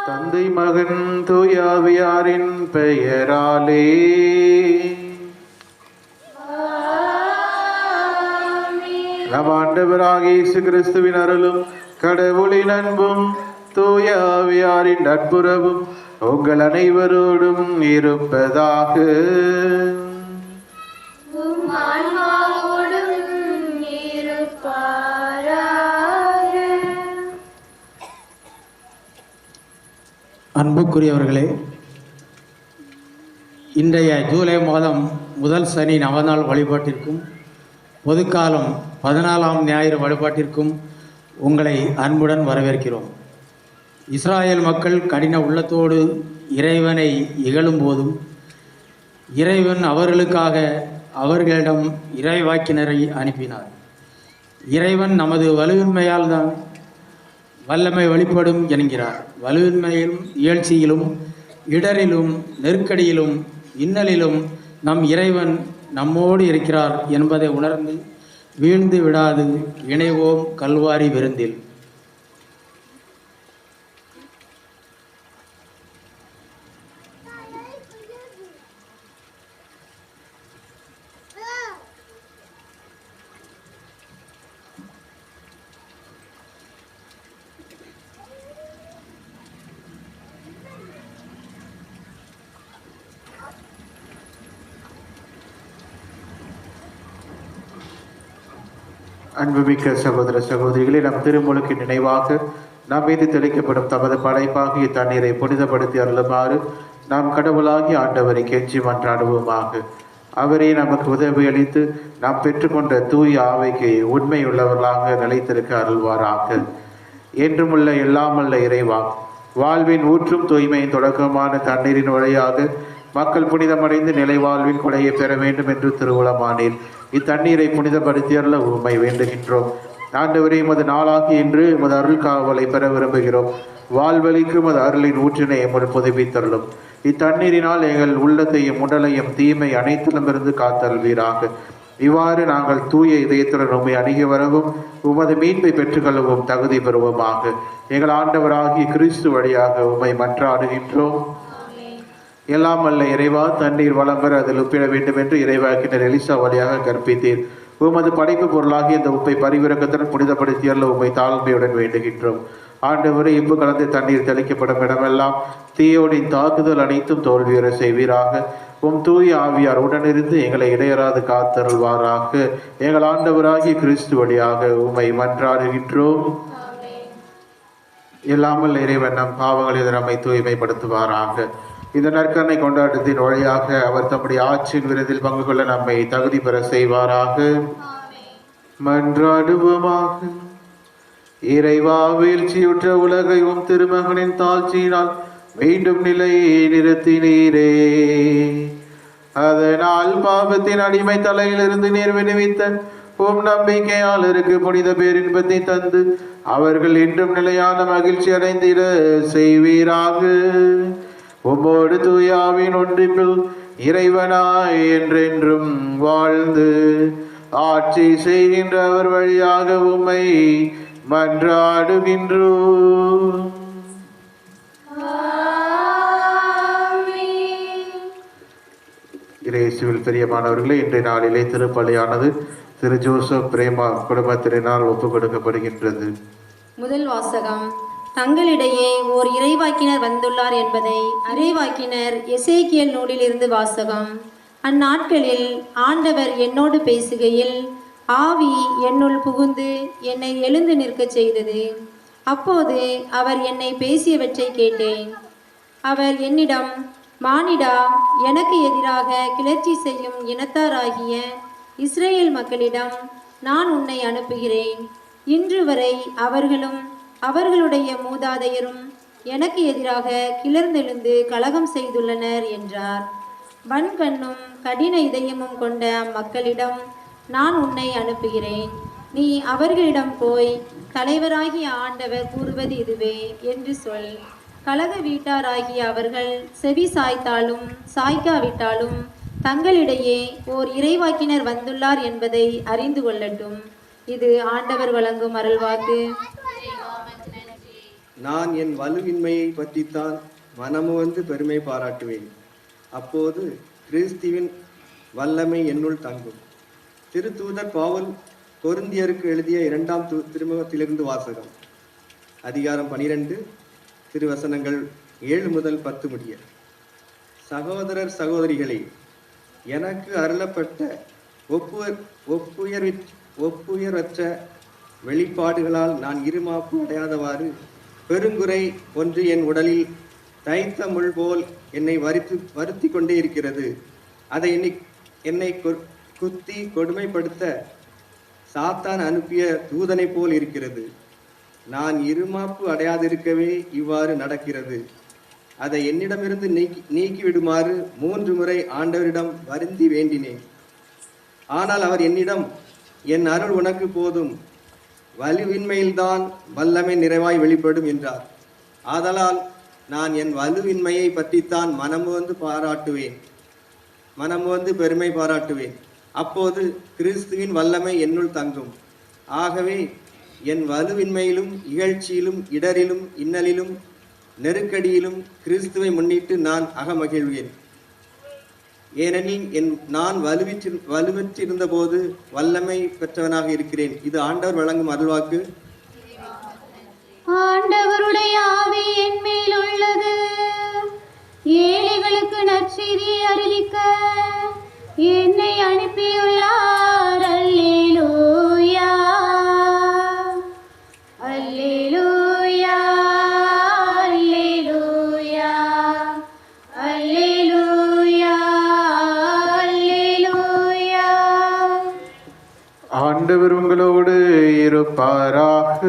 தந்தை மகன் தூயாவியாரின் பெயராலே நம் ஆண்டவராகிய இயேசு கிறிஸ்துவின் அருளும் கடவுளின் அன்பும் தூயாவியாரின் நட்புறவும் உங்கள் அனைவரோடும் இருப்பதாக. அன்புக்குரியவர்களே, இன்றைய ஜூலை மாதம் முதல் சனி நவநாள் வழிபாட்டிற்கும் பொதுக்காலம் 14ஆம் ஞாயிறு வழிபாட்டிற்கும் உங்களை அன்புடன் வரவேற்கிறோம். இஸ்ராயேல் மக்கள் கடின உள்ளத்தோடு இறைவனை இகழும் போதும் இறைவன் அவர்களுக்காக அவர்களிடம் இறைவாக்கினரை அனுப்பினார். இறைவன் நமது வலுவின்மையால் தான் வல்லமை வெளிப்படும் என்கிறார். வலுவின்மையிலும் இயழ்ச்சியிலும் இடரிலும் நெருக்கடியிலும் இன்னலிலும் நம் இறைவன் நம்மோடு இருக்கிறார் என்பதை உணர்ந்து வீழ்ந்து விடாது இணைவோம் கல்வாரி விருந்தில். அன்புமிக்க சகோதர சகோதரிகளை, நம் திருமுழுக்கு நினைவாக நாம் மீது தெளிக்கப்படும் தமது படைப்பாகிய தண்ணீரை புனிதப்படுத்தி அருளுமாறு நாம் கடவுளாகிய ஆண்டவரை கெஞ்சி மன்றாடுவோமாக. அவரே நமக்கு உதவி அளித்து நாம் பெற்றுக்கொண்ட தூய ஆவைக்கு உண்மையுள்ளவர்களாக நிலைத்திருக்க அருள்வாராக. என்றுமுள்ள எல்லாமல்ல இறைவா, வாழ்வின் ஊற்றும் தூய்மையின் தொடக்கமான தண்ணீரின் வழியாக மக்கள் புனிதமடைந்து நிலை வாழ்வின் கொடையை பெற வேண்டும் என்று திருவுளமானீர். இத்தண்ணீரை புனிதப்படுத்தி அருள உம்மை வேண்டுகின்றோம். ஆண்டவரே, உமது நாளாகி இன்று உமது அருள் காவலை பெற விரும்புகிறோம். வாழ்வழிக்கு உமது அருளின் ஊற்றினை எம்முடன் புதுப்பித்தருளும். இத்தண்ணீரினால் எங்கள் உள்ளத்தையும் உடலையும் தீமை அனைத்திலுமிருந்து காத்தல்வீராக. இவ்வாறு நாங்கள் தூய இதயத்துடன் உம்மை அணுகி வரவும் உமது மீட்பை பெற்றுக்கொள்ளவும் தகுதி பெறுவோமாக. எங்கள் ஆண்டவராகிய கிறிஸ்து வழியாக உம்மை மன்றாடுகின்றோம். எல்லாம் அல்ல இறைவா, தண்ணீர் வளம் பெற அதில் உப்பிட வேண்டும் என்று இறைவாக்கினர் எலிசா வழியாக கற்பித்தீர். உமது படைப்பு பொருளாகி இந்த உப்பை பரிவிறக்கத்துடன் புனிதப்படுத்தியல்ல உம்மை தாழ்மையுடன் வேண்டுகின்றோம். ஆண்டவரை இப்பு கலந்து தண்ணீர் தெளிக்கப்படும் இடமெல்லாம் தீயோடின் தாக்குதல் அனைத்தும் தோல்வியுற செய்வீராக. உம் தூய ஆவியார் உடனிருந்து எங்களை இடையறாது காத்தருள்வாராக. எங்கள் ஆண்டவராகிய கிறிஸ்து வழியாக உம்மை மன்றாடுகின்றோம். இல்லாமல் இறைவன் நம் பாவங்களில் நம்மை தூய்மைப்படுத்துவாராக. இந்த நற்கருணை கொண்டாட்டத்தின் வழியாக அவர் தம்முடைய ஆட்சியின் விருதில் பங்கு கொள்ள நம்மை தகுதி பெற செய்வாராக. மன்றாடுவோமாக. இறைவா, வீழ்ச்சியுற்ற உலகையும் திருமகனின் தாழ்ச்சியினால் மீண்டும் நிலையை நிறுத்தினீரே. அதனால் பாவத்தின் அடிமை தலையிலிருந்து நீர் விடுவித்த உம் நம்பிக்கையாளருக்கு புனித பேரின்பத்தை தந்து அவர்கள் என்றும் நிலையான மகிழ்ச்சி அடைந்திட செய்வீராக. உம்மோடு தூயாவின் ஒன்றிப்பில் இறைவனாய் என்றென்றும் வாழ்ந்து ஆட்சி செய்கின்ற அவர் வழியாக உம்மை மன்றாடுகின்றோம். இயேசுவில் பிரியமானவர்களே, இன்றைய நாளிலே திருப்பலியானது திரு ஜோசப் பிரேமா குடும்பத்தினால் ஒப்புக் கொடுக்கப்படுகின்றது. முதல் வாசகம். தங்களிடையே ஓர் இறைவாக்கினர் வந்துள்ளார் என்பதை இறைவாக்கினர் எசேக்கியேல் நூலிலிருந்து வாசகம். அந்நாட்களில் ஆண்டவர் என்னோடு பேசுகையில் ஆவி என்னுள் புகுந்து என்னை எழுந்து நிற்கச் செய்தது. அப்போது அவர் என்னை பேசியவற்றை கேட்டேன். அவர் என்னிடம், மானிடா, எனக்கு எதிராக கிளர்ச்சி செய்யும் இனத்தாராகிய இஸ்ரேல் மக்களிடம் நான் உன்னை அனுப்புகிறேன். இன்று வரை அவர்களும் அவர்களுடைய மூதாதையரும் எனக்கு எதிராக கிளர்ந்தெழுந்து கலகம் செய்துள்ளனர் என்றார். வன்கண்ணும் கடின இதயமும் கொண்ட அம்மக்களிடம் நான் உன்னை அனுப்புகிறேன். நீ அவர்களிடம் போய், தலைவராகிய ஆண்டவர் கூறுவது இதுவே என்று சொல். கலக வீட்டாராகிய அவர்கள் செவி சாய்த்தாலும் சாய்க்காவிட்டாலும் தங்களிடையே ஓர் இறைவாக்கினர் வந்துள்ளார் என்பதை அறிந்து கொள்ளட்டும். இது ஆண்டவர் வழங்கும் அருள்வாக்கு. நான் என் வலுவின்மையை பற்றித்தான் மனமுவந்து பெருமை பாராட்டுவேன். அப்போது கிறிஸ்துவின் வல்லமை என்னுள் தங்கும். திருத்தூதர் பவுல் கொரிந்தியருக்கு எழுதிய 2ஆம் திருமுகத்திலிருந்து வாசகம். அதிகாரம் 12, திருவசனங்கள் 7 முதல் 10 முடிய. சகோதரர் சகோதரிகளே, எனக்கு அருளப்பட்ட ஒப்புயர்வற்ற வெளிப்பாடுகளால் நான் இருமாப்பு அடையாதவாறு பெருங்குறை ஒன்று என் உடலில் தைத்த முள் போல் என்னை வருத்தி கொண்டே இருக்கிறது. அதை என்னை குத்தி கொடுமைப்படுத்த சாத்தான் அனுப்பிய தூதனை போல் இருக்கிறது. நான் இருமாப்பு அடையாதிருக்கவே இவ்வாறு நடக்கிறது. அதை என்னிடமிருந்து நீக்கிவிடுமாறு 3 முறை ஆண்டவரிடம் வருந்தி வேண்டினேன். ஆனால் அவர் என்னிடம், என் அருள் உனக்கு போதும், வலுவின்மையில்தான் வல்லமை நிறைவாய் வெளிப்படும் என்றார். ஆதலால் நான் என் வலுவின்மையை பற்றித்தான் மனமுவந்து பெருமை பாராட்டுவேன். அப்போது கிறிஸ்துவின் வல்லமை என்னுள் தங்கும். ஆகவே என் வலுவின்மையிலும் இகழ்ச்சியிலும் இடரிலும் இன்னலிலும் நெருக்கடியிலும் கிறிஸ்துவை முன்னிட்டு நான் அகமகிழ்வேன். ஏனெனில் நான் வலுவற்றிருந்த போது வல்லமை பெற்றவனாக இருக்கிறேன். இது ஆண்டவர் வழங்கும் அருள்வாக்கு. ஆண்டவருடைய ஆவி என் மேல் உள்ளது. ஏழைகளுக்கு நற்செய்தியை அறிவிக்க என்னை அனுப்பியுள்ளார். அல்லேலூயா, அல்லேலூயா, அல்லேலூயா, அல்லேலூயா, அல்லேலூயா. ஆண்டவர் உங்களோடு இருப்பாராக.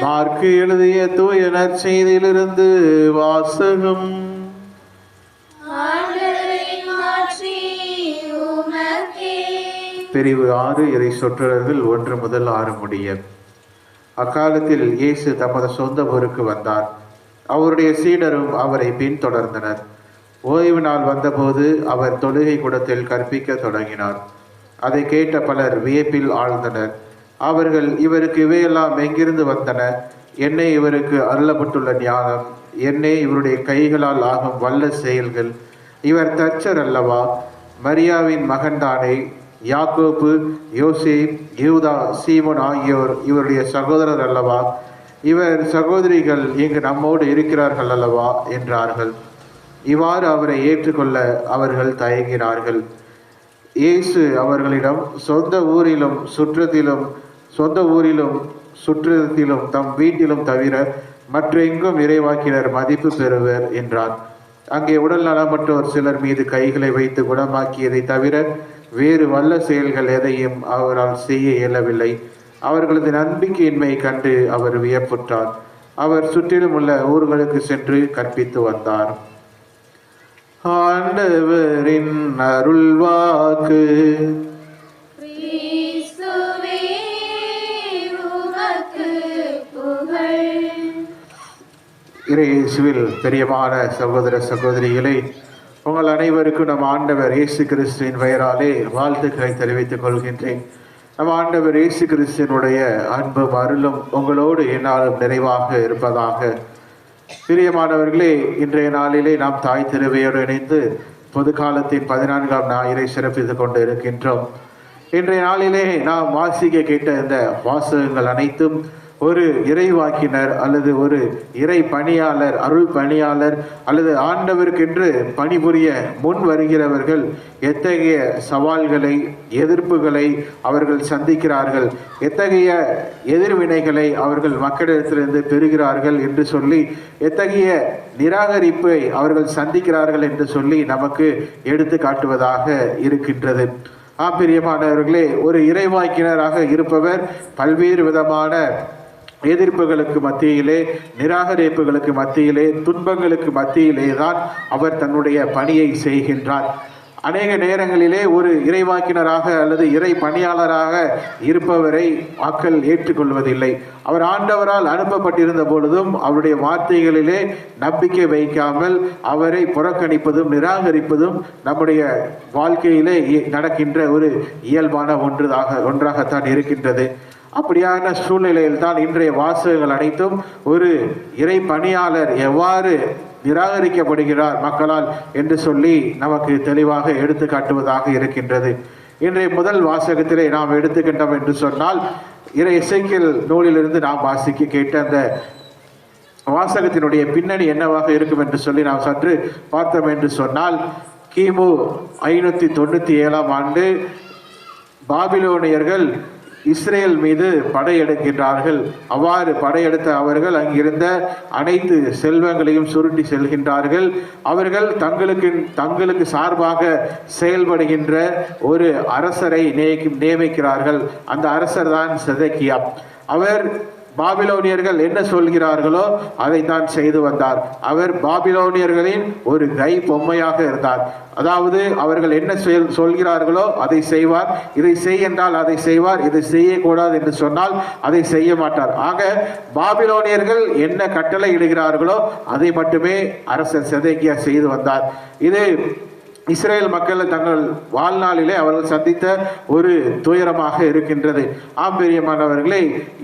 மார்க்கு எழுதிய தூய நற்செய்தியிலிருந்து வாசகம். பிரிவு 6 இறை சொற்றொடர்கள் 1 முதல் 6 முடிய. அக்காலத்தில் இயேசு தமது சொந்த ஊருக்கு வந்தார். அவருடைய சீடரும் அவரை பின்தொடர்ந்தனர். ஓய்வு நாள் வந்தபோது அவர் தொழுகை கூடத்தில் கற்பிக்க தொடங்கினார். அதை கேட்ட பலர் வியப்பில் ஆழ்ந்தனர். அவர்கள், இவருக்கு இவையெல்லாம் எங்கிருந்து வந்தன? என்னே இவருக்கு அருளப்பட்டுள்ள ஞானம்? என்னே இவருடைய கைகளால் ஆகும் வல்ல செயல்கள்? இவர் தச்சர் அல்லவா? மரியாவின் மகன்தானே? யாக்கோப்பு, யோசேப், யூதா, சீமோன் ஆகியோர் இவருடைய சகோதரர் அல்லவா? இவர் சகோதரிகள் இங்கு நம்மோடு இருக்கிறார்கள் அல்லவா என்றார்கள். இவ்வாறு அவரை ஏற்றுக்கொள்ள அவர்கள் தயங்கினார்கள். இயேசு அவர்களிடம், சொந்த ஊரிலும் சுற்றத்திலும் தம் வீட்டிலும் தவிர மற்ற எங்கும் இறைவாக்கினர் மதிப்பு பெறுவர் என்றார். அங்கே உடல் நலமற்றோர் சிலர் மீது கைகளை வைத்து குணமாக்கியதை தவிர வேறு வல்ல செயல்கள் எதையும் அவரால் செய்ய இயலவில்லை. அவர்களது நம்பிக்கையின்மை கண்டு அவர் வியப்புற்றார். அவர் சுற்றிலும் உள்ள ஊர்களுக்கு சென்று கற்பித்து வந்தார். ஆண்டவரின் அருள்வாக்கு. இயேசுவில் பிரியமான சகோதர சகோதரிகளே, உங்கள் அனைவருக்கும் நம் ஆண்டவர் இயேசு கிறிஸ்துவின் பெயராலே வாழ்த்துக்களை தெரிவித்துக் கொள்கின்றேன். நம் ஆண்டவர் இயேசு கிறிஸ்துவினுடைய அன்பும் அருளும் உங்களோடு எந்நாளும் நிறைவாக இருப்பதாக. பிரியமானவர்களே, இன்றைய நாளிலே நாம் தாய் திருவையோடு இணைந்து பொது காலத்தின் 14ஆம் ஞாயிறை சிறப்பித்துக் கொண்டு இருக்கின்றோம். இன்றைய நாளிலே நாம் வாசிக்க கேட்ட இந்த வாசகங்கள் அனைத்தும் ஒரு இறைவாக்கினர் அல்லது ஒரு இறை பணியாளர், அருள் பணியாளர் அல்லது ஆண்டவருக்கென்று பணிபுரிய முன் வருகிறவர்கள் எத்தகைய சவால்களை, எதிர்ப்புகளை அவர்கள் சந்திக்கிறார்கள், எத்தகைய எதிர்வினைகளை அவர்கள் மக்களிடத்திலிருந்து பெறுகிறார்கள் என்று சொல்லி, எத்தகைய நிராகரிப்பை அவர்கள் சந்திக்கிறார்கள் என்று சொல்லி நமக்கு எடுத்து காட்டுவதாக இருக்கின்றது. பிரியமானவர்களே, ஒரு இறைவாக்கினராக இருப்பவர் பல்வேறு விதமான எதிர்ப்புகளுக்கு மத்தியிலே, நிராகரிப்புகளுக்கு மத்தியிலே, துன்பங்களுக்கு மத்தியிலே தான் அவர் தன்னுடைய பணியை செய்கின்றார். அநேக நேரங்களிலே ஒரு இறைவாக்கினராக அல்லது இறை பணியாளராக இருப்பவரை மக்கள் ஏற்றுக்கொள்வதில்லை. அவர் ஆண்டவரால் அனுப்பப்பட்டிருந்த பொழுதும் அவருடைய வார்த்தைகளிலே நம்பிக்கை வைக்காமல் அவரை புறக்கணிப்பதும் நிராகரிப்பதும் நம்முடைய வாழ்க்கையிலே நடக்கின்ற ஒரு இயல்பான ஒன்றாகத்தான் இருக்கின்றது. அப்படியான சூழ்நிலையில் தான் இன்றைய வாசகங்கள் அனைத்தும் ஒரு இறை பணியாளர் எவ்வாறு நிராகரிக்கப்படுகிறார் மக்களால் என்று சொல்லி நமக்கு தெளிவாக எடுத்து காட்டுவதாக இருக்கின்றது. இன்றைய முதல் வாசகத்திலே நாம் எடுத்துக்கின்றோம் என்று சொன்னால், இறை எசேக்கியேல் நூலிலிருந்து நாம் வாசிக்க கேட்ட அந்த வாசகத்தினுடைய பின்னணி என்னவாக இருக்கும் என்று சொல்லி நாம் சற்று பார்த்தோம் என்று சொன்னால், கிமு 597 ஆண்டு பாபிலோனியர்கள் இஸ்ரேல் மீது படையெடுக்கின்றார்கள். அவ்வாறு படையெடுத்த அவர்கள் அங்கிருந்த அனைத்து செல்வங்களையும் சுருட்டி செல்கின்றார்கள். அவர்கள் தங்களுக்கு சார்பாக செயல்படுகின்ற ஒரு அரசரை நியமிக்கிறார்கள். அந்த அரசர் தான் செதக்கியா. அவர் பாபிலோனியர்கள் என்ன சொல்கிறார்களோ அதை தான் செய்து வந்தார். அவர் பாபிலோனியர்களின் ஒரு கை பொம்மையாக இருந்தார். அதாவது அவர்கள் என்ன சொல்கிறார்களோ அதை செய்வார், இதை செய் என்றால் அதை செய்வார், இதை செய்யக்கூடாது என்று சொன்னால் அதை செய்ய மாட்டார். ஆக பாபிலோனியர்கள் என்ன கட்டளை இடுகிறார்களோ அதை மட்டுமே அரசர் செதக்கியா செய்து வந்தார். இது இஸ்ரேல் மக்கள் தங்கள் வாழ்நாளிலே அவர்கள் சந்தித்த ஒரு துயரமாக இருக்கின்றது. பிரியமானவர்களே,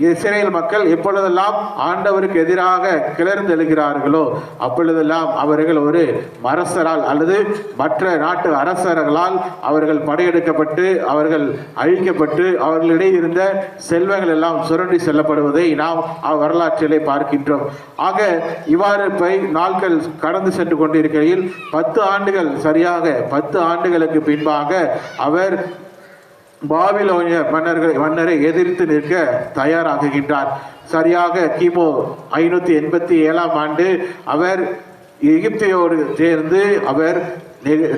இஸ்ரேல் மக்கள் எப்பொழுதெல்லாம் ஆண்டவருக்கு எதிராக கிளர்ந்தெழுகிறார்களோ அப்பொழுதெல்லாம் அவர்கள் ஒரு அரசரால் அல்லது மற்ற நாட்டு அரசர்களால் அவர்கள் படையெடுக்கப்பட்டு அவர்கள் அழிக்கப்பட்டு அவர்களிடையே இருந்த செல்வங்கள் எல்லாம் சுரண்டி செல்லப்படுவதை நாம் வரலாற்றிலே பார்க்கின்றோம். ஆக இவ்வாறு நாட்கள் கடந்து சென்று கொண்டிருக்கையில் 10 ஆண்டுகள் சரியாக 10 ஆண்டுகளுக்கு பின்பாக அவர் பாபிலோனிய மன்னரை எதிர்த்து நிற்க தயாராகுகின்றார். சரியாக கிமு 587 ஆண்டு அவர் எகிப்தியோடு சேர்ந்து அவர்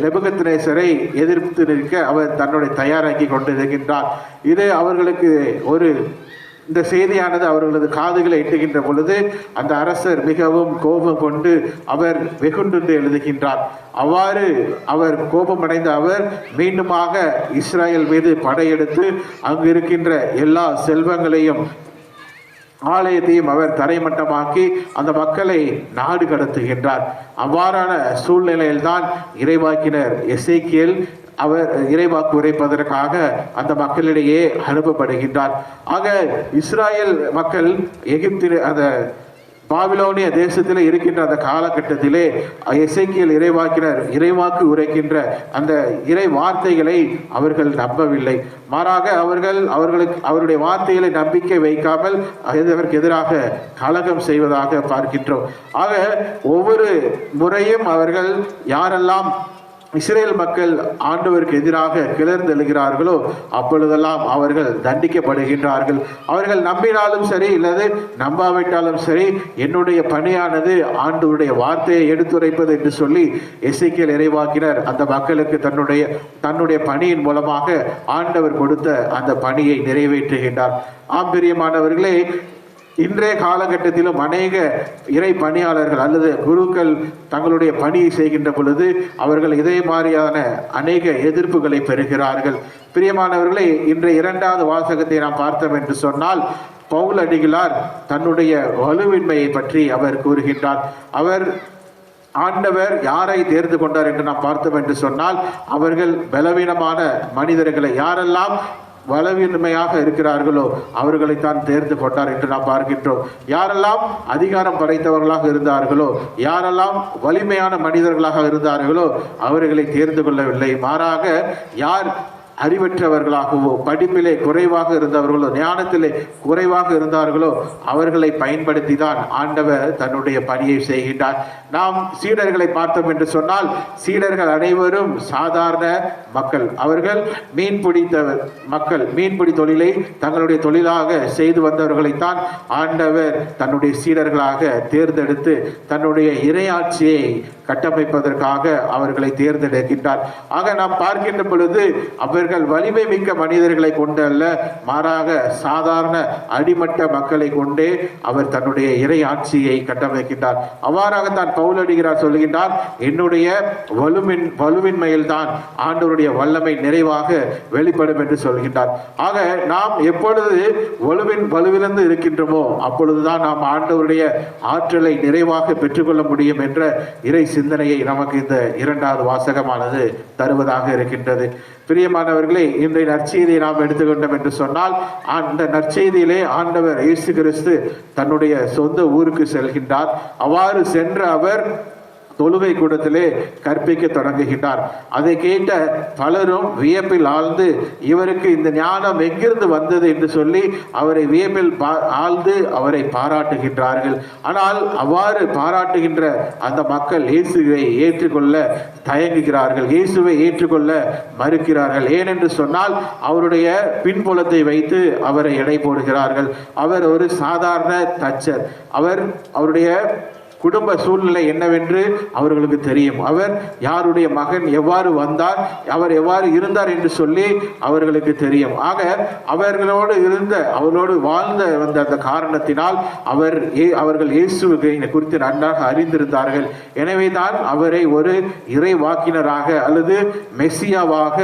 நேபுகத்நேசரை எதிர்த்து நிற்க அவர் தன்னுடைய தயாராக்கி கொண்டிருக்கின்றார். இது அவர்களுக்கு இந்த செய்தியானது அவர்களது காதுகளை எட்டுகின்ற பொழுது அந்த அரசர் மிகவும் கோபம் கொண்டு அவர் வெகுண்டு எழுதுகின்றார். அவ்வாறு அவர் கோபமடைந்த அவர் மீண்டுமாக இஸ்ரேல் மீது படையெடுத்து அங்கு இருக்கின்ற எல்லா செல்வங்களையும் ஆலயத்தையும் அவர் தரைமட்டமாக்கி அந்த மக்களை நாடு கடத்துகின்றார். அவ்வாறான சூழ்நிலையில்தான் இறைவாக்கினர் எசேக்கியேல் அவர் இறைவாக்கு உரைப்பதற்காக அந்த மக்களிடையே அனுப்பப்படுகின்றார். ஆக இஸ்ராயல் மக்கள் அந்த பாபிலோனிய தேசத்திலே இருக்கின்ற அந்த காலகட்டத்திலே எசேக்கியேல் இறைவாக்கினர் இறைவாக்கு உரைக்கின்ற அந்த இறை வார்த்தைகளை அவர்கள் நம்பவில்லை. மாறாக அவருடைய வார்த்தைகளை நம்பிக்கை வைக்காமல் அதற்கு எதிராக கலகம் செய்வதாக பார்க்கின்றோம். ஆக ஒவ்வொரு முறையும் அவர்கள் யாரெல்லாம் இஸ்ரேல் மக்கள் ஆண்டவருக்கு எதிராக கிளர்ந்தெழுகிறார்களோ அப்பொழுதெல்லாம் அவர்கள் தண்டிக்கப்படுகின்றார்கள். அவர்கள் நம்பினாலும் சரி இல்லது நம்பாவிட்டாலும் சரி, என்னுடைய பணியானது ஆண்டவருடைய வார்த்தையை எடுத்துரைப்பது என்று சொல்லி எசேக்கியேல் இறைவாக்கினர் அந்த மக்களுக்கு தன்னுடைய பணியின் மூலமாக ஆண்டவர் கொடுத்த அந்த பணியை நிறைவேற்றுகின்றார். பிரியமானவர்களே, இன்றைய காலகட்டத்திலும் அநேக இறை பணியாளர்கள் அல்லது குருக்கள் தங்களுடைய பணியை செய்கின்ற பொழுது அவர்கள் இதே மாதிரியான அநேக எதிர்ப்புகளை பெறுகிறார்கள். பிரியமானவர்களே, இன்றைய 2வது வாசகத்தை நாம் பார்த்தோம் என்று சொன்னால், பவுல் அடிகளார் தன்னுடைய வலுவின்மையை பற்றி அவர் கூறுகின்றார். ஆண்டவர் யாரை தேர்ந்து கொண்டார் என்று நாம் பார்த்தோம் என்று சொன்னால், அவர்கள் பலவீனமான மனிதர்களை, யாரெல்லாம் பலவீனமையாக இருக்கிறார்களோ அவர்களைத்தான் தேர்ந்து கொண்டார் என்று நாம் பார்க்கின்றோம். யாரெல்லாம் அதிகாரம் படைத்தவர்களாக இருந்தார்களோ, யாரெல்லாம் வலிமையான மனிதர்களாக இருந்தார்களோ அவர்களை தேர்ந்து கொள்ளவில்லை. மாறாக யார் அறிவற்றவர்களாகவோ படிப்பிலே குறைவாக இருந்தவர்களோ ஞானத்திலே குறைவாக இருந்தார்களோ அவர்களை பயன்படுத்தி தான் ஆண்டவர் தன்னுடைய பணியை செய்கின்றார். நாம் சீடர்களை பார்த்தோம் என்று சொன்னால் சீடர்கள் அனைவரும் சாதாரண மக்கள். அவர்கள் மீன்பிடி தொழிலை தங்களுடைய தொழிலாக செய்து வந்தவர்களைத்தான் ஆண்டவர் தன்னுடைய சீடர்களாக தேர்ந்தெடுத்து தன்னுடைய இறையாட்சியை கட்டமைப்பதற்காக அவர்களை தேர்ந்தெடுக்கின்றார். ஆக நாம் பார்க்கின்ற பொழுது அவர்கள் வலிமை மிக்க மனிதர்களை கொண்டு அல்ல, மாறாக சாதாரண அடிமட்ட மக்களை கொண்டே அவர் தன்னுடைய இறை ஆட்சியை கட்டமைக்கின்றார். அவ்வாறாகத்தான் பவுலடிகளார் சொல்கின்றார், என்னுடைய வலுவின்மையில் தான் ஆண்டவருடைய வல்லமை நிறைவாக வெளிப்படும் என்று சொல்கின்றார். ஆக நாம் எப்பொழுது வலுவிழந்து இருக்கின்றோமோ அப்பொழுதுதான் நாம் ஆண்டவருடைய ஆற்றலை நிறைவாக பெற்றுக்கொள்ள முடியும் என்ற இறை சிந்தனையை நமக்கு இந்த இரண்டாவது வாசகமானது தருவதாக இருக்கின்றது. பிரியமானவர்களே, இன்றைய நற்செய்தியை நாம் எடுத்துக்கொண்டோம் என்று சொன்னால் அந்த நற்செய்தியிலே ஆண்டவர் இயேசு கிறிஸ்து தன்னுடைய சொந்த ஊருக்கு செல்கின்றார். அவ்வாறு சென்ற அவர் தொழுகை கூடத்திலே கற்பிக்க தொடங்குகின்றார். அதை கேட்ட பலரும் வியப்பில் ஆழ்ந்து இவருக்கு இந்த ஞானம் எங்கிருந்து வந்தது என்று சொல்லி அவரை வியப்பில் ஆழ்ந்து அவரை பாராட்டுகின்றார்கள். ஆனால் அவ்வாறு பாராட்டுகின்ற அந்த மக்கள் இயேசுவை ஏற்றுக்கொள்ள தயங்குகிறார்கள், இயேசுவை ஏற்றுக்கொள்ள மறுக்கிறார்கள். ஏனென்று சொன்னால் அவருடைய பின்புலத்தை வைத்து அவரை எடை போடுகிறார்கள். அவர் ஒரு சாதாரண தச்சர். அவருடைய குடும்ப சூழ்நிலை என்னவென்று அவர்களுக்கு தெரியும். அவர் யாருடைய மகன், எவ்வாறு வந்தார், அவர் எவ்வாறு இருந்தார் என்று சொல்லி அவர்களுக்கு தெரியும். ஆக அவர்களோடு வாழ்ந்த வந்த அந்த காரணத்தினால் அவர்கள் இயேசுவை குறித்து நன்றாக அறிந்திருந்தார்கள். எனவே தான் அவரை ஒரு இறை வாக்கினராக அல்லது மெசியாவாக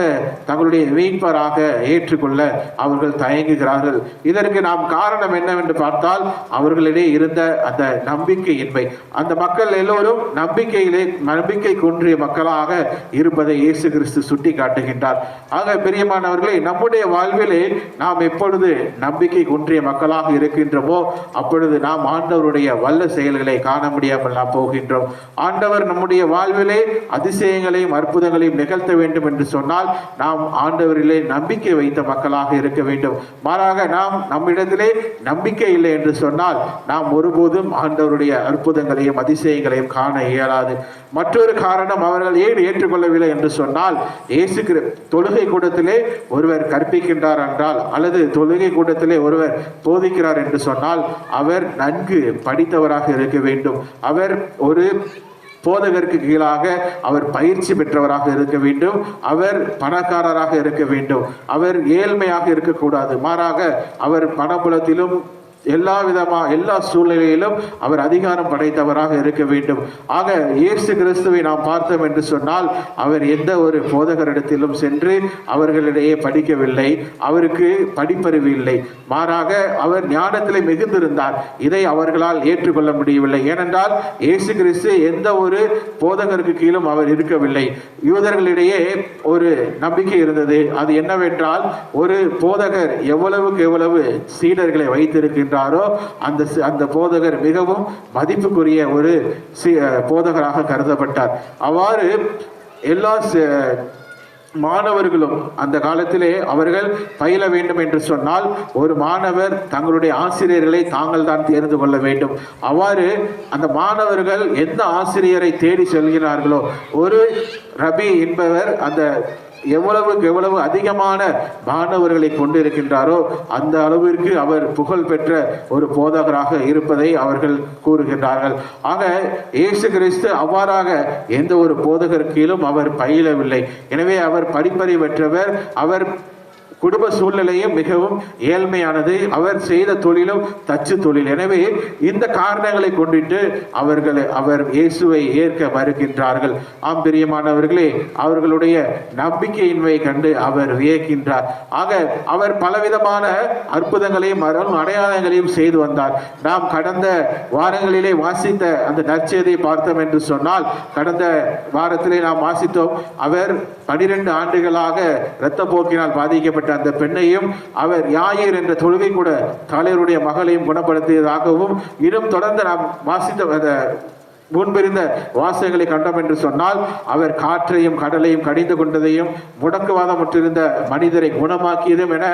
தங்களுடைய மீட்பராக ஏற்றுக்கொள்ள அவர்கள் தயங்குகிறார்கள். இதற்கு நாம் காரணம் என்னவென்று பார்த்தால் அவர்களிடையே இருந்த அந்த நம்பிக்கையின்மை. அந்த மக்கள் எல்லோரும் நம்பிக்கை குன்றிய மக்களாக இருப்பதை இயேசு கிறிஸ்து சுட்டி காட்டுகின்றார். ஆக பிரியமானவர்களே, நம்முடைய வாழ்விலே நாம் எப்பொழுது நம்பிக்கை குன்றிய மக்களாக இருக்கின்றோமோ அப்பொழுது நாம் ஆண்டவருடைய வல்ல செயல்களை காண முடியாமல் நாம் போகின்றோம். ஆண்டவர் நம்முடைய வாழ்விலே அதிசயங்களையும் அற்புதங்களையும் நிகழ்த்த வேண்டும் என்று சொன்னால் நாம் ஆண்டவரிலே நம்பிக்கை வைத்த மக்களாக இருக்க வேண்டும். மாறாக நாம் நம்மிடத்திலே நம்பிக்கை இல்லை என்று சொன்னால் நாம் ஒருபோதும் ஆண்டவருடைய அற்புதங்களையும் அதிசயங்களையும் காண இயலாது. மற்றொரு காரணம், அவர்கள் ஏன் ஏற்றுக்கொள்ளவில்லை என்று சொன்னால் இயேசு தொழுகை கூடத்திலே ஒருவர் கற்பிக்கின்றார் என்றால் அல்லது தொழுகை கூடத்திலே ஒருவர் போதிக்கிறார் என்று சொன்னால் அவர் நன்கு படித்தவராக இருக்க வேண்டும். அவர் ஒரு போதகருக்கு கீழாக அவர் பயிற்சி பெற்றவராக இருக்க வேண்டும். அவர் பணக்காரராக இருக்க வேண்டும். அவர் ஏழ்மையாக இருக்கக்கூடாது. மாறாக அவர் பணபுலத்திலும் எல்லா சூழ்நிலையிலும் அவர் அதிகாரம் படைத்தவராக இருக்க வேண்டும். ஆக இயேசு கிறிஸ்துவை நாம் பார்த்தோம் என்று சொன்னால் அவர் எந்த ஒரு போதகரிடத்திலும் சென்று அவர்களிடையே படிக்கவில்லை, அவருக்கு படிப்பறிவு இல்லை. மாறாக அவர் ஞானத்திலே மிகுந்திருந்தார். இதை அவர்களால் ஏற்றுக்கொள்ள முடியவில்லை. ஏனென்றால் இயேசு கிறிஸ்து எந்த ஒரு போதகருக்கு கீழும் அவர் இருக்கவில்லை. யூதர்களிடையே ஒரு நம்பிக்கை இருந்தது. அது என்னவென்றால் ஒரு போதகர் எவ்வளவுக்கு எவ்வளவு சீடர்களை வைத்திருக்கின்றார் அந்த போதகர் மிகவும் மதிப்புக்குரிய ஒரு போதகராக கருதப்பட்டார். அவ்வாறு எல்லா மாணவர்களும் அந்த காலத்திலே அவர்கள் பயில வேண்டும் என்று சொன்னால் ஒரு மாணவர் தங்களுடைய ஆசிரியர்களை தாங்கள் தான் தேர்ந்து கொள்ள வேண்டும். அவ்வாறு அந்த மாணவர்கள் எந்த ஆசிரியரை தேடி செல்கிறார்களோ, ஒரு ரபி என்பவர் அந்த எவ்வளவு அதிகமான மாணவர்களை கொண்டிருக்கின்றாரோ அந்த அளவிற்கு அவர் புகழ் பெற்ற ஒரு போதகராக இருப்பதை அவர்கள் கூறுகின்றார்கள். ஆக இயேசு கிறிஸ்து அவ்வாறாக எந்த ஒரு போதகர் கீழும் அவர் பயிலவில்லை. எனவே அவர் படிப்பறிவற்றவர். அவர் குடும்ப சூழ்நிலையும் மிகவும் ஏழ்மையானது. அவர் செய்த தொழிலும் தச்சு தொழில். எனவே இந்த காரணங்களை கொண்டிட்டு அவர் இயேசுவை ஏற்க மறுக்கின்றார்கள். ஆம் பிரியமானவர்களே, அவர்களுடைய நம்பிக்கையின்மை கண்டு அவர் வியக்கின்றார். ஆக அவர் பலவிதமான அற்புதங்களையும் அடையாளங்களையும் செய்து வந்தார். நாம் கடந்த வாரங்களிலே வாசித்த அந்த நற்செய்தியை பார்த்தோம் என்று சொன்னால், கடந்த வாரத்திலே நாம் வாசித்தோம், அவர் 12 ஆண்டுகளாக இரத்த போக்கினால் பாதிக்கப்பட்ட அந்த பெண்ணையும் அவர் யாயிர் என்ற தொழுகை கூட தலைவருடைய மகளையும் குணப்படுத்தியதாகவும் இன்னும் தொடர்ந்து நாம் வாசித்த முன்பிருந்த வாசகங்களை கண்டோம் என்று சொன்னால் அவர் காற்றையும் கடலையும் கடிந்து கொண்டதையும் முடக்குவாதமுற்றிருந்த மனிதரை குணமாக்கியதும் என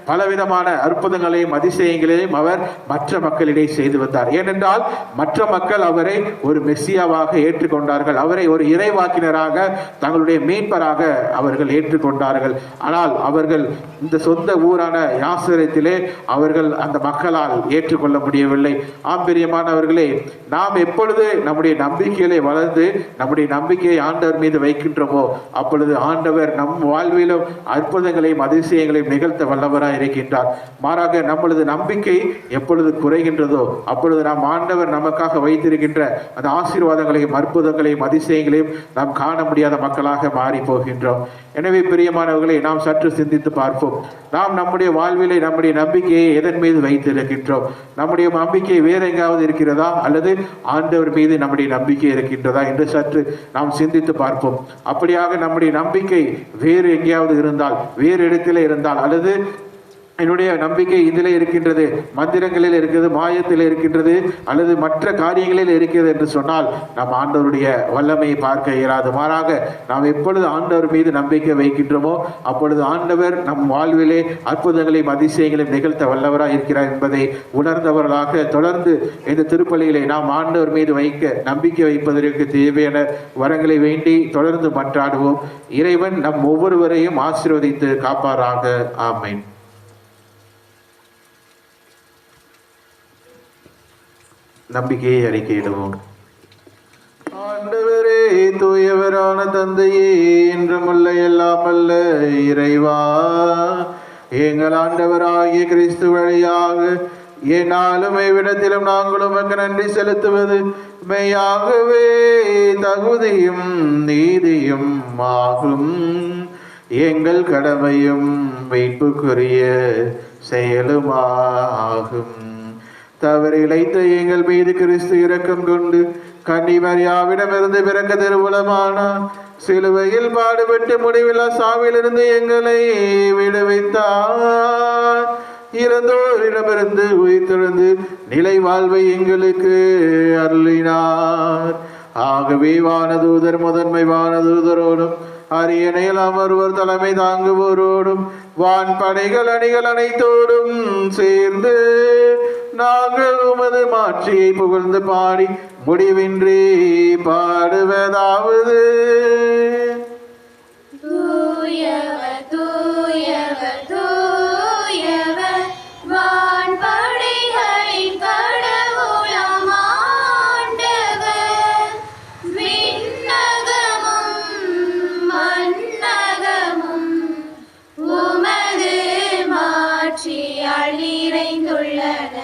பலவிதமான அற்புதங்களையும் அதிசயங்களையும் அவர் மற்ற மக்களிடையே செய்து வந்தார். ஏனென்றால் மற்ற மக்கள் அவரை ஒரு மெஸ்ஸியாவாக ஏற்றுக்கொண்டார்கள், அவரை ஒரு இறைவாக்கினராக தங்களுடைய மீட்பராக அவர்கள் ஏற்றுக்கொண்டார்கள். ஆனால் அவர்கள் இந்த சொந்த ஊரான யாசரத்திலே அவர்கள் அந்த மக்களால் ஏற்றுக்கொள்ள முடியவில்லை. ஆம்பிரியமானவர்களே, நாம் எப்பொழுது நம்முடைய நம்பிக்கையிலே வளர்ந்து நம்முடைய நம்பிக்கையை ஆண்டவர் மீது வைக்கின்றோமோ அப்பொழுது ஆண்டவர் நம் வாழ்விலும் அற்புதங்களையும் அதிசயங்களையும் நிகழ்த்த வல்லவராய் இருக்கின்றார். மாறாக நம்மளது நம்பிக்கை எப்பொழுது குறைகின்றதோ அப்பொழுது நாம் ஆண்டவர் நமக்காக வைத்திருக்கின்ற அந்த ஆசீர்வாதங்களையும் அற்புதங்களையும் அதிசயங்களையும் நாம் காண முடியாத மக்களாக மாறி போகின்றோம். எனவே பிரியமானவர்களை, நாம் சற்று சிந்தித்து பார்ப்போம். நாம் நம்முடைய வாழ்விலே நம்முடைய நம்பிக்கையை எதன் மீது வைத்திருக்கின்றோம்? நம்முடைய நம்பிக்கை வேற எங்காவது இருக்கிறதா அல்லது ஆண்டவர் மீது நம்முடைய நம்பிக்கை இருக்கின்றதா என்று சற்று நாம் சிந்தித்து பார்ப்போம். அப்படியாக நம்முடைய நம்பிக்கை வேறு எங்கேயாவது இருந்தால், வேறு இடத்திலே இருந்தால், அல்லது என்னுடைய நம்பிக்கை இதில் இருக்கின்றது, மந்திரங்களில் இருக்கிறது, மாயத்தில் இருக்கின்றது, அல்லது மற்ற காரியங்களில் இருக்கிறது என்று சொன்னால் நாம் ஆண்டவருடைய வல்லமையை பார்க்க இயலாது. மாறாக நாம் எப்பொழுது ஆண்டவர் மீது நம்பிக்கை வைக்கின்றோமோ அப்பொழுது ஆண்டவர் நம் வாழ்விலே அற்புதங்களையும் அதிசயங்களையும் நிகழ்த்த வல்லவராக இருக்கிறார் என்பதை உணர்ந்தவர்களாக தொடர்ந்து இந்த திருப்பலியிலே நாம் ஆண்டவர் மீது நம்பிக்கை வைப்பதற்கு தேவையான வரங்களை வேண்டி தொடர்ந்து மன்றாடுவோம். இறைவன் நம் ஒவ்வொருவரையும் ஆசீர்வதித்து காப்பாராக. ஆமென். நம்பிக்கையை அறிக்கையிடுவோம். ஆண்டவரே, தூயவரான தந்தையே, என்றுமுள்ள எல்லாம் அல்ல இறைவா, எங்கள் ஆண்டவராகிய கிறிஸ்து வழியாக என்னாலும் இவ்விடத்திலும் நாங்கள் உமக்கு நன்றி செலுத்துவது மெய்யாகவே தகுதியும் நீதியும் ஆகும். எங்கள் கடமையும் மீட்புக்குரிய செயலுமாகும். தவறு இழைத்த எங்கள் மீது கிறிஸ்து இரக்கம் கொண்டு கன்னி மரியாவிடமிருந்து பிறக்க திருவுளமானார். சிலுவையில் பாடுபட்டு முடிவில்லா சாவிலிருந்து எங்களை விடுவித்தார். இறந்தோரிடமிருந்து உயிர்த்தெழுந்து நிலை வாழ்வை எங்களுக்கு அருளினார். ஆகவே வானதூதர் முதன்மை வானதூதரோடும் அரியணையில் அமர்வர் தலைமை தாங்குவோரோடும் வான்படைகள் அணிகள் அனைத்தோடும் சேர்ந்து நாங்கள் உமது மாட்சியை புகழ்ந்து பாடி முடிவின்றி பாடுவதாவது: தூயவர் தூயவர் தூயவர் வான்படைகளின் கடவுளாம் ஆண்டவர். விண்ணகமும் மண்ணகமும் உமது மாட்சியால் நிறைந்துள்ளன.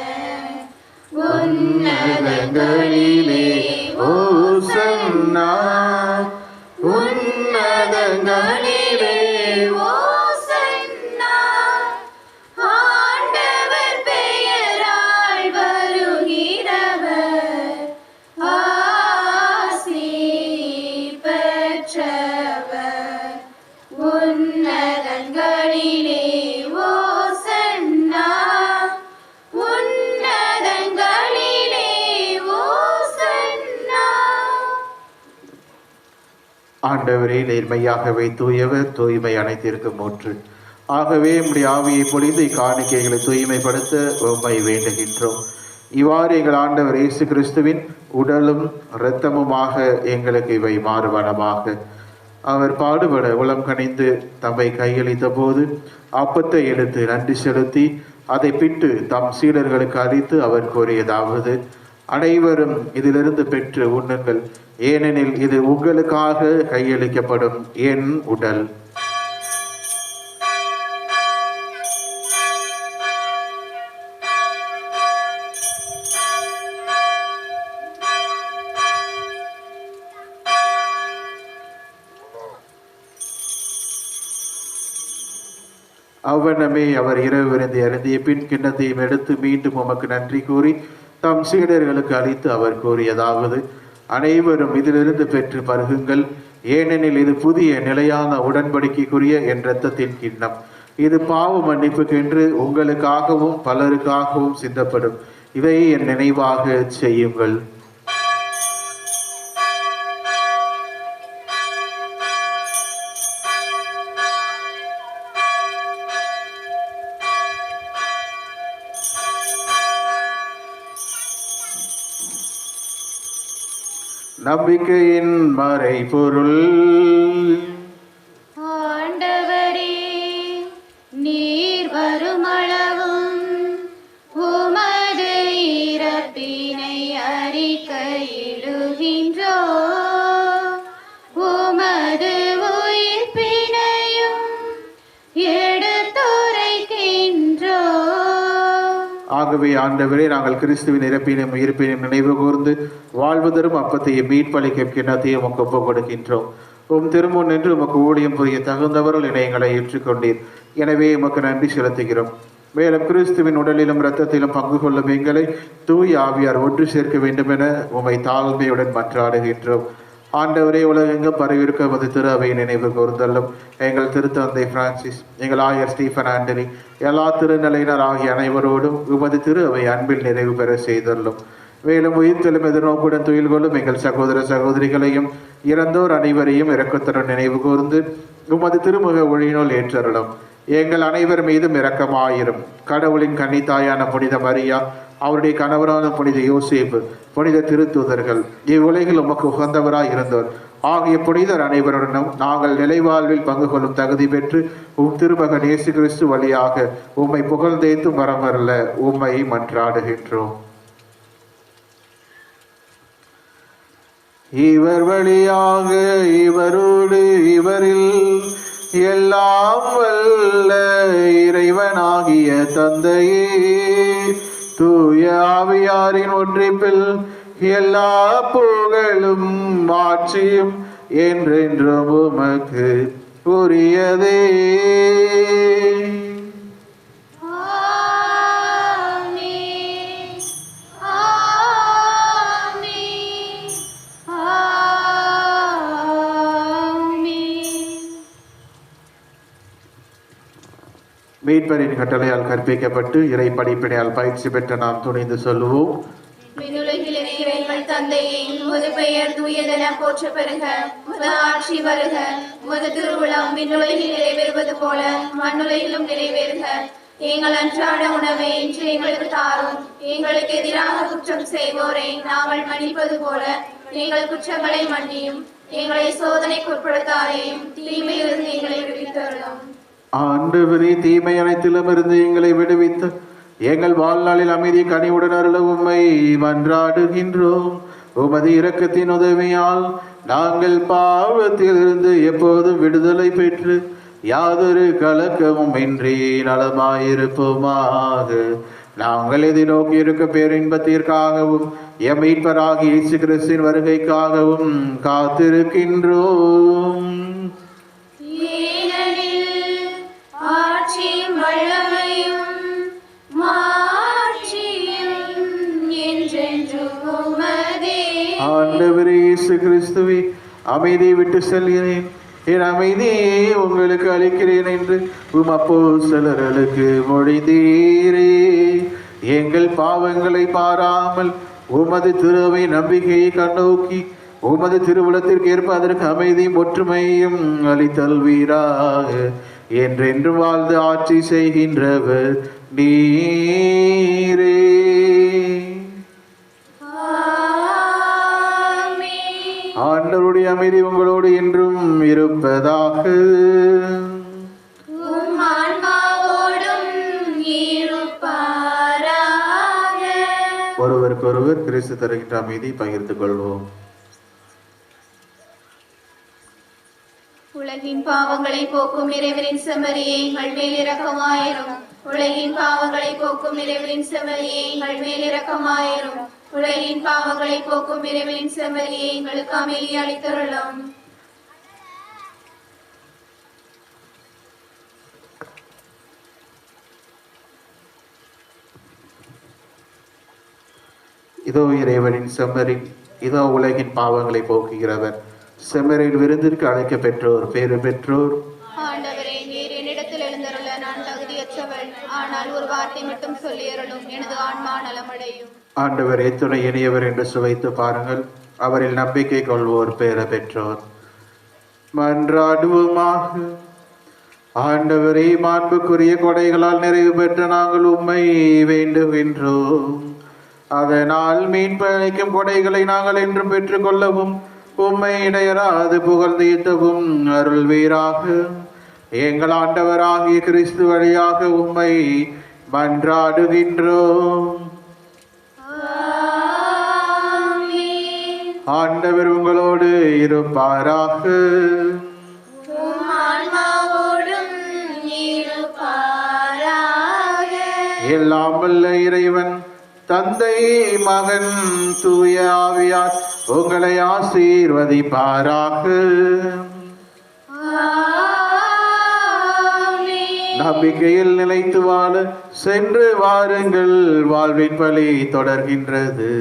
உன்னதங்களிலே ஓசன்னா, உன்னதங்களிலே ஓசன்னா. ஆண்டவர் பெயரால் வருகிறவர் ஆசி பெற்றவர். உன்னதங்களிலே ஓசன்னா, உன்னதங்களிலே ஓசன்னா. ஆண்டவரே, நேர்மையாகவே தூயவர், தூய்மை அனைத்திற்கும் ஊற்று. ஆகவே உம்முடைய ஆவியை பொழிந்து இக்காணிக்கைகளை தூய்மைப்படுத்த உம்மை வேண்டுகின்றோம். இவ்வாறு எங்கள் ஆண்டவர் இயேசு கிறிஸ்துவின் உடலும் இரத்தமுமாக எங்களுக்கு இவை மாறுவனமாக. அவர் பாடுபட உளம் கனிந்து தம்மை கையளித்த போது அப்பத்தை எடுத்து நன்றி செலுத்தி அதை பிட்டு தம் சீடர்களுக்கு அளித்து அவர் கூறியதாவது: அனைவரும் இதிலிருந்து பெற்று உண்ணுங்கள், ஏனெனில் இது உங்களுக்காக கையளிக்கப்படும் என் உடல். அவ்வண்ணமே அவர் இரவு விருந்தை அருந்திய பின் கிண்ணத்தையும் எடுத்து மீண்டும் உமக்கு நன்றி கூறி தம் சீடர்களுக்கு அளித்து அவர் கூறியதாவது: அனைவரும் இதிலிருந்து பெற்று பருகுங்கள், ஏனெனில் இது புதிய நிலையான உடன்படிக்கைக்குரிய என் இரத்தத்தின் கிண்ணம். இது பாவ மன்னிப்புக்கென்று உங்களுக்காகவும் பலருக்காகவும் சிந்தப்படும். இதை என் நினைவாக செய்யுங்கள். நம்பிக்கையின் மறைபொருள். ஆண்டவரே, நீர் வருமளவும் உமது இறப்பினை அறிக்கையிடுகின்றோ, உமது உயிர்ப்பினையும் எடுத்துரைக்கின்றோ. ஆகவே ஆண்டவரே, நாங்கள் கிறிஸ்துவின் இறப்பினையும் உயிர்ப்பினையும் நினைவு கூர்ந்து வாழ்வு தரும் அப்பத்தையும் மீட்பளிக்கும் கிண்ணத்தையும் உமக்கு ஒப்புக் கொடுக்கின்றோம். திருமுன் நின்று உமக்கு ஊழியம் புரிய தகுந்தவர்கள் இணையங்களை ஏற்றுக்கொண்டீர். எனவே உமக்கு நன்றி செலுத்துகிறோம். மேலும் கிறிஸ்துவின் உடலிலும் இரத்தத்திலும் பங்கு கொள்ளும் எங்களை தூய் ஆவியார் ஒன்று சேர்க்க வேண்டும் என உம்மை தாழ்மையுடன் மன்றாடுகின்றோம். ஆண்டவரே, உலகெங்கும் பரவியிருக்க உமது திரு அவையை நினைவு கூர்ந்தள்ளும். எங்கள் திருத்தந்தை பிரான்சிஸ், எங்கள் ஆயர் ஸ்டீஃபன் ஆண்டனி, எல்லா திருநிலையினர் ஆகிய அனைவரோடும் உமது திரு அவை அன்பில் நிறைவு பெற செய்தள்ளும். மேலும் உயிர்த்தெழும் எதிர்நோக்குடன் துயில் கொள்ளும் எங்கள் சகோதர சகோதரிகளையும் இறந்தோர் அனைவரையும் இரக்கத்துடன் நினைவு கூர்ந்து உமது திருமுக ஒளியினுள் ஏற்றருளும். எங்கள் அனைவர் மீதும் இரக்கமாயிரும். கடவுளின் கன்னித்தாயான புனித மரியா, அவருடைய கணவரான புனித யோசேப்பு, புனித திருத்தூதர்கள், இவ்வுலகில் உமக்கு உகந்தவராய் இருந்தோர் ஆகிய புனிதர் அனைவருடனும் நாங்கள் நிலைவாழ்வில் பங்கு கொள்ளும் தகுதி பெற்று திருமகன் இயேசு கிறிஸ்து வழியாக உம்மை புகழ்ந்தேத்தும் வரமரல உம்மை மன்றாடுகின்றோம். இவர் வழியாக இவரோடு இவரில் எல்லாம் வல்ல இறைவனாகிய தந்தையே, தூய ஆவியாரின் ஒன்றிப்பில் எல்லா புகழும் ஆட்சியும் என்றென்றும் உமக்கு உரியதே. மீட்பரின் கட்டளையால் கற்பிக்கப்பட்டு இறை படிப்பினையால் பயிற்சி பெற்ற நாம் துணிந்து சொல்லுவோம். விண்ணுலகில் இருக்கிற எங்கள் தந்தையே, உமது பெயர் தூயதென போற்ற பெறுக. உமது ஆட்சி வருக. உமது திருவுளம் விண்ணுலகில் நிறைவேறுவது போல மண்ணுலகிலும் நிறைவேறுக. எங்கள் அன்றாட உணவை இன்று எங்களுக்கு தாரும். எங்களுக்கு எதிராக குற்றம் செய்வோரை நாங்கள் மன்னிப்பது போல எங்கள் குற்றங்களை மன்னியும். எங்களை சோதனைக்கு உட்படுத்தாதையும் தீமையிலிருந்து எங்களை விடுவித்தருளும். ஆண்டவரே, தீமை அனைத்திலும் இருந்து எங்களை விடுவித்து எங்கள் வாழ்நாளில் அமைதி கனிவுடன் அருள உம்மை மன்றாடுகின்றோம். உமது இரக்கத்தின் உதவியால் நாங்கள் பாவத்திலிருந்து எப்போதும் விடுதலை பெற்று யாதொரு கலக்கமும் இன்றி நலமாயிருப்போமாக. நாங்கள் எதிர்நோக்கி இருக்க பேரின்பத்திற்காகவும் எம் மீட்பராகிய இயேசு கிறிஸ்துவின் வருகைக்காகவும் காத்திருக்கின்றோம். ஆட்சியும் வல்லமையும் மாட்சியும் என்றென்றும் உமதே. ஆண்டவரே இயேசு கிறிஸ்துவே, அமைதியை விட்டு செல்கிறேன், என் அமைதியை உங்களுக்கு அளிக்கிறேன் என்று உம் அப்போஸ்தலர்களுக்கு மொழிந்தீரே. எங்கள் பாவங்களை பாராமல் உமது திருவை நம்பிக்கையை கண்ணோக்கி உமது திருவுளத்திற்கு ஏற்ப அதற்கு அமைதியும் ஒற்றுமையும் அளித்தல்வீராக. என்றென்று வாழ்ந்து ஆட்சி செய்கின்றவர் நீரே. ஆண்டவருடைய அமைதி உங்களோடு என்றும் இருப்பதாக. ஒருவருக்கொருவர் கிறிஸ்து தருகின்ற அமைதி பகிர்ந்து கொள்வோம். உலகின் பாவங்களை போக்கும் இறைவனின் செம்மறியே, எங்கள் மேல் இரக்கமாயிரும். உலகின் பாவங்களை போக்கும் இறைவனின் செம்மறியே, எங்கள் மேல் இரக்கமாயிரும். உலகின் பாவங்களை போக்கும் இறைவனின் செம்மறியே, எங்களுக்கு அமைதி அளித்தருளும். இதோ இறைவனின் செம்மறி, இதோ உலகின் பாவங்களை போக்குகிறவர். செம்மறியின் விருந்திற்கு அழைக்க பெற்றோர் பேறு பெற்றோர். ஆண்டவரே, நீர் என்னிடத்தில் எழுந்தருள நான் தகுதியற்றவள். ஆனால் ஒரு வார்த்தை மட்டும் சொல்லியருளும், எனது ஆன்மா நலமடையும். ஆண்டவர் எத்துணை இனியவர் என்று சுவைத்து பாருங்கள். அவரில் நம்பிக்கை கொள்வோர் பேறு பெற்றோர். மன்றாடுவோமாக. ஆண்டவரே, மாண்புக்குரிய கொடைகளால் நிறைவு பெற்ற நாங்கள் உம்மை வேண்டுகின்றோம். அதனால் மீட்பளிக்கும் கொடைகளை நாங்கள் என்றும் பெற்றுக்கொள்ளவும் உம்மை இடையராது புகழ்ந்தீர்த்தவும் அருள்வீராக. எங்கள் ஆண்டவராகிய கிறிஸ்து வழியாக உம்மை மன்றாடுகின்றோம். ஆண்டவர் உங்களோடு இருப்பாராக. எல்லாம் வல்ல இறைவன் தந்தை மகன் தூய ஆவியார் உங்களை ஆசீர்வதிப்பாராக. நம்பிக்கையில் நிலைத்து வாழ சென்று வாருங்கள், வாழ்வின் வழி தொடர்கின்றது.